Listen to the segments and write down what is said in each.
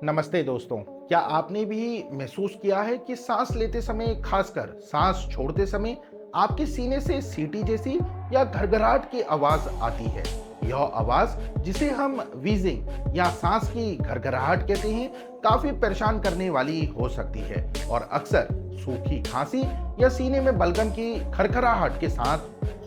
नमस्ते दोस्तों। क्या आपने भी महसूस किया है कि सांस लेते समय, खासकर सांस छोड़ते समय, आपके सीने से सीटी जैसी या घरघराहट की आवाज आती है? यह आवाज, जिसे हम वीजिंग या सांस की घरघराहट कहते हैं, काफी परेशान करने वाली हो सकती है और अक्सर सूखी खांसी या सीने में बलगम की खरखराहट के साथ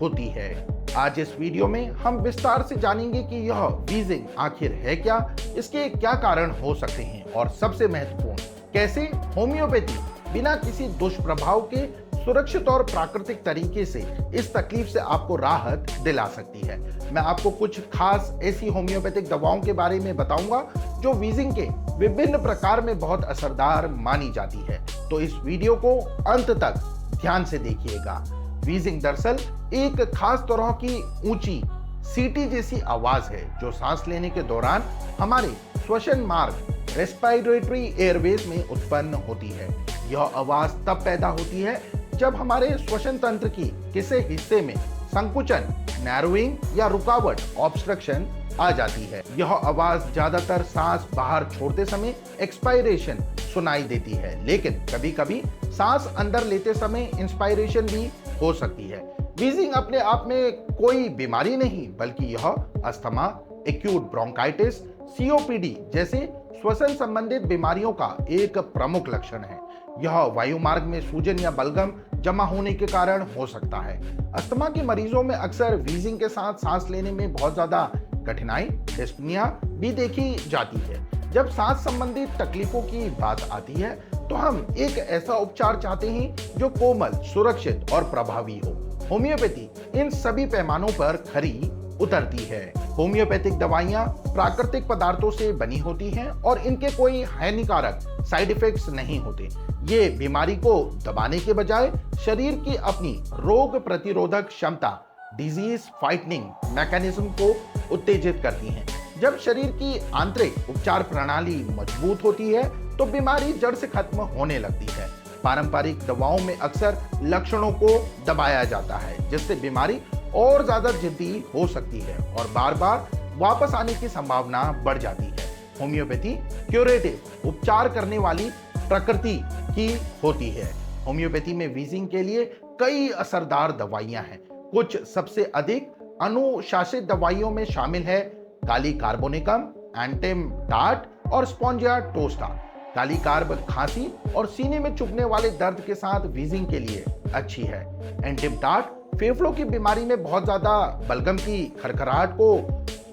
होती है। आज इस वीडियो में हम विस्तार से जानेंगे कि यह वीजिंग आखिर है क्या, इसके क्या कारण हो सकते हैं और सबसे महत्वपूर्ण, कैसे होम्योपैथी बिना किसी दुष्प्रभाव के सुरक्षित और प्राकृतिक तरीके से इस तकलीफ से आपको राहत दिला सकती है। मैं आपको कुछ खास ऐसी होम्योपैथिक दवाओं के बारे में बताऊंगा जो वीजिंग के विभिन्न प्रकार में बहुत असरदार मानी जाती है। तो इस वीडियो को अंत तक ध्यान से देखिएगा। वीजिंग दरअसल एक खास तरह की ऊंची सीटी जैसी आवाज है जो सांस लेने के दौरान हमारे श्वसन मार्ग रेस्पिरेटरी एयरवेज में उत्पन्न होती है। यह आवाज तब पैदा होती है जब हमारे श्वसन तंत्र की किसी हिस्से में संकुचन, नैरोइंग या रुकावट, ऑब्स्ट्रक्शन आ जाती है। यह आवाज ज्यादातर सांस बाहर छोड़ते समय एक्सपायरेशन सुनाई देती है, लेकिन कभी-कभी सांस अंदर लेते समय इंस्पायरेशन भी हो सकती है। वीजिंग अपने आप में कोई बीमारी नहीं, बल्कि यह अस्थमा, एक्यूट ब्रोंकाइटिस, सीओपीडी जैसे श्वसन संबंधित बीमारियों का एक प्रमुख लक्षण है। यह वायुमार्ग में सूजन या बलगम जमा होने के कारण हो सकता है। अस्थमा के मरीजों में अक्सर वीजिंग के साथ सांस लेने में बहुत ज्यादा कठिनाई, डिस्पनिया भी देखी जाती है। जब सांस संबंधित तकलीफों की बात आती है तो हम एक ऐसा उपचार चाहते हैं जो कोमल, सुरक्षित और प्रभावी हो। होम्योपैथी इन सभी पैमानों पर खरी उतरती है। होम्योपैथिक दवाइयाँ प्राकृतिक पदार्थों से बनी होती हैं और इनके कोई हानिकारक साइड इफेक्ट्स नहीं होते। ये बीमारी को दबाने के बजाय शरीर की अपनी रोग प्रतिरोधक क्षमता, डिजीज फाइटिंग मैकेनिज्म को उत्तेजित करती हैं। जब शरीर की आंतरिक उपचार प्रणाली मजबूत होती है तो बीमारी जड़ से खत्म होने लगती है। पारंपरिक दवाओं में अक्सर लक्षणों को दबाया जाता है, जिससे बीमारी और ज्यादा जिद्दी हो सकती है और बार बार वापस आने की संभावना बढ़ जाती है। होम्योपैथी क्यूरेटिव, उपचार करने वाली प्रकृति की होती है। होम्योपैथी में वीजिंग के लिए कई असरदार दवाइयां हैं। कुछ सबसे अधिक अनुशासित दवाइयों में शामिल है काली कार्बोनिकम, एंटिम टाट और स्पॉन्जिया टोस्टा। काली कार्ब खांसी और सीने में चुभने वाले दर्द के साथ वीजिंग के लिए अच्छी है। एंटिम टाट फेफड़ों की बीमारी में बहुत ज्यादा बलगम की खरखराहट को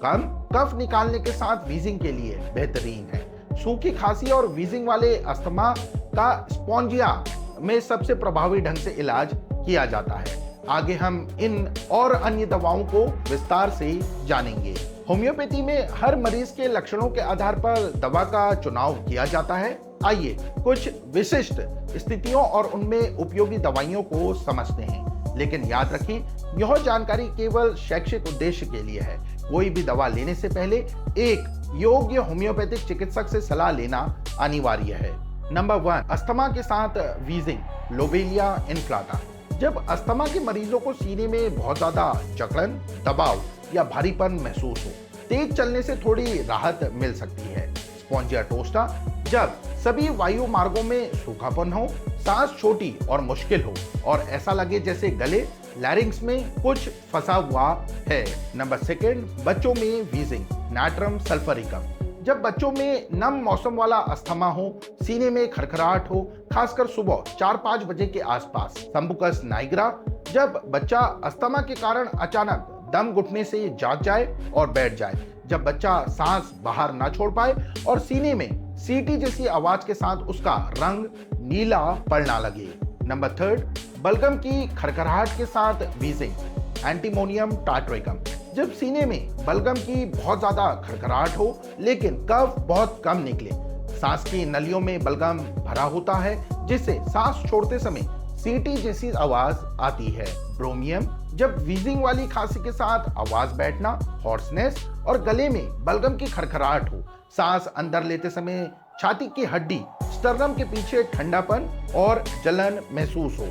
कम, कफ निकालने के साथ वीजिंग के लिए बेहतरीन है। सूखी खांसी और वीजिंग वाले अस्थमा का स्पॉन्जिया में सबसे प्रभावी ढंग से इलाज किया जाता है। आगे हम इन और अन्य दवाओं को विस्तार से जानेंगे। होम्योपैथी में हर मरीज के लक्षणों के आधार पर दवा का चुनाव किया जाता है। आइए कुछ विशिष्ट स्थितियों और उनमें उपयोगी दवाइयों को समझते हैं, लेकिन याद रखें यह जानकारी केवल शैक्षिक उद्देश्य के लिए है। कोई भी दवा लेने से पहले एक योग्य होम्योपैथिक चिकित्सक से सलाह लेना अनिवार्य है। नंबर 1, अस्थमा के साथ वीजिंग, लोबेलिया इन्फ्लाटा। जब अस्थमा के मरीजों को सीने में बहुत ज्यादा जकड़न, दबाव या भारीपन महसूस हो, तेज चलने से थोड़ी राहत मिल सकती है। स्पॉन्जिया टोस्टा, जब सभी वायु मार्गों में सूखापन हो, सांस छोटी और मुश्किल हो और ऐसा लगे जैसे गले, लैरिंग्स में कुछ फंसा हुआ है। नंबर 2, बच्चों में वीजिंग, नाइट्रम सल्फरिकम। जब बच्चों में नम मौसम वाला अस्थमा हो, सीने में खरखराहट हो, खासकर सुबह 4-5 बजे के आसपास। संबुकस नाइग्रा, जब बच्चा अस्थमा के कारण अचानक दम घुटने से जाग जाए और बैठ जाए, जब बच्चा सांस बाहर ना छोड़ पाए और सीने में सीटी जैसी आवाज के साथ उसका रंग नीला पड़ना लगे। नंबर 3, बलगम की खरखराहट के साथ वीजिंग, एंटीमोनियम टार्ट्रेकम। जब सीने में बलगम की बहुत ज्यादा खरखराहट हो लेकिन कफ बहुत कम निकले, सांस की नलियों में बलगम भरा होता है जिससे सांस छोड़ते समय सीटी जैसी आवाज आती है। ब्रोमियम, जब वीजिंग वाली खांसी के साथ आवाज बैठना, हॉर्सनेस और गले में बलगम की खरखराहट हो, सांस अंदर लेते समय छाती की हड्डी, स्टर्नम के पीछे ठंडापन और जलन महसूस हो।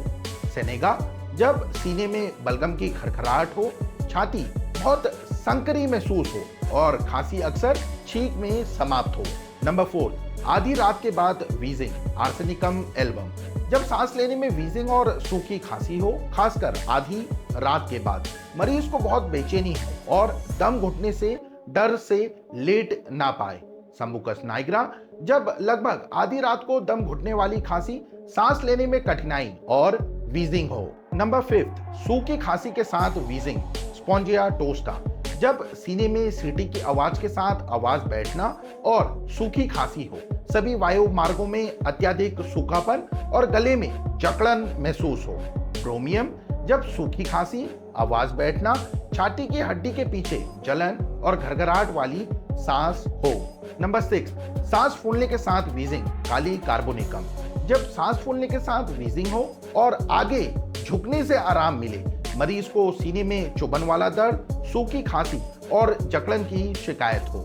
सेनेगा, जब सीने में बलगम की खरखराहट हो, छाती बहुत संकरी महसूस हो और खांसी अक्सर छींक में समाप्त हो। नंबर 4, आधी रात के बाद वीजिंग, आर्सेनिकम एल्बम। जब सांस लेने में वीजिंग और सूखी खांसी हो, खासकर आधी रात के बाद, मरीज को बहुत बेचैनी हो और दम घुटने से डर से लेट ना पाए। सम्बुकस नाइग्रा, जब लगभग आधी रात को दम घुटने वाली खांसी, सांस लेने में कठिनाई और वीजिंग हो। नंबर 5, सूखी खांसी के साथ वीजिंग, स्पॉन्जिया टोस्टा। जब सीने में सीटी की आवाज के साथ आवाज बैठना और सूखी खांसी हो, सभी वायु मार्गों में अत्यधिक सूखापन और गले में जकड़न महसूस हो। ब्रोमियम, जब सूखी खांसी, आवाज बैठना, छाती की हड्डी के पीछे जलन और घरघराहट वाली सांस हो। नंबर 6, सांस फूलने के साथ वीजिंग, काली कार्बोनिकम। जब सांस फूलने के साथ वीजिंग हो और आगे झुकने से आराम मिले, मरीज को सीने में चुभन वाला दर्द, सूखी खांसी और जकड़न की शिकायत हो।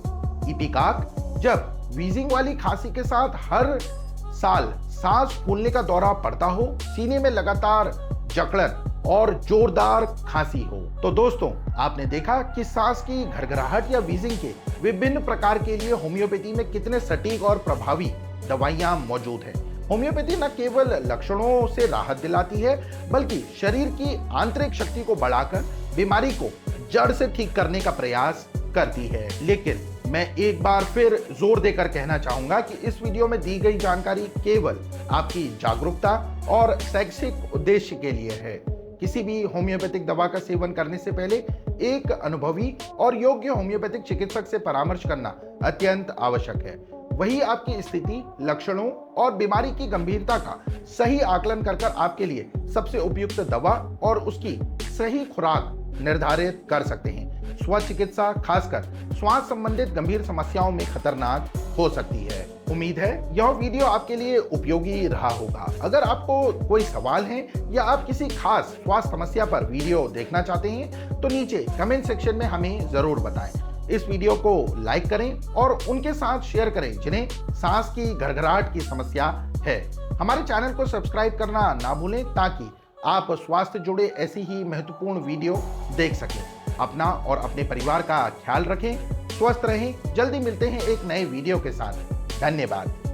इपिकाक, जब वीजिंग वाली खांसी के साथ हर साल सांस फूलने का दौरा पड़ता हो, सीने में लगातार जकड़न और जोरदार खांसी हो। तो दोस्तों, आपने देखा कि सांस की घरघराहट या वीजिंग के विभिन्न प्रकार के लिए होम्योपैथी में कितने सटीक और प्रभावी दवाइयां मौजूद हैं। होम्योपैथी न केवल लक्षणों से राहत दिलाती है, बल्कि शरीर की आंतरिक शक्ति को बढ़ाकर बीमारी को जड़ से ठीक करने का प्रयास करती है। लेकिन मैं एक बार फिर जोर देकर कहना चाहूंगा कि इस वीडियो में दी गई जानकारी केवल आपकी जागरूकता और शैक्षिक उद्देश्य के लिए है। किसी भी होम्योपैथिक दवा का सेवन करने से पहले एक अनुभवी और योग्य होम्योपैथिक चिकित्सक से परामर्श करना अत्यंत आवश्यक है। वही आपकी स्थिति, लक्षणों और बीमारी की गंभीरता का सही आकलन कर आपके लिए सबसे उपयुक्त दवा और उसकी सही खुराक निर्धारित कर सकते हैं। स्वचिकित्सा खासकर श्वास संबंधित गंभीर समस्याओं में खतरनाक हो सकती है। उम्मीद है यह वीडियो आपके लिए उपयोगी रहा होगा। अगर आपको कोई सवाल है या आप किसी खास स्वास्थ्य समस्या पर वीडियो देखना चाहते हैं तो नीचे कमेंट सेक्शन में हमें जरूर बताएं। इस वीडियो को लाइक करें और उनके साथ शेयर करें जिन्हें सांस की घरघराहट की समस्या है। हमारे चैनल को सब्सक्राइब करना ना भूलें ताकि आप स्वास्थ्य जुड़े ऐसी ही महत्वपूर्ण वीडियो देख सकें। अपना और अपने परिवार का ख्याल रखें, स्वस्थ रहें। जल्दी मिलते हैं एक नए वीडियो के साथ। धन्यवाद।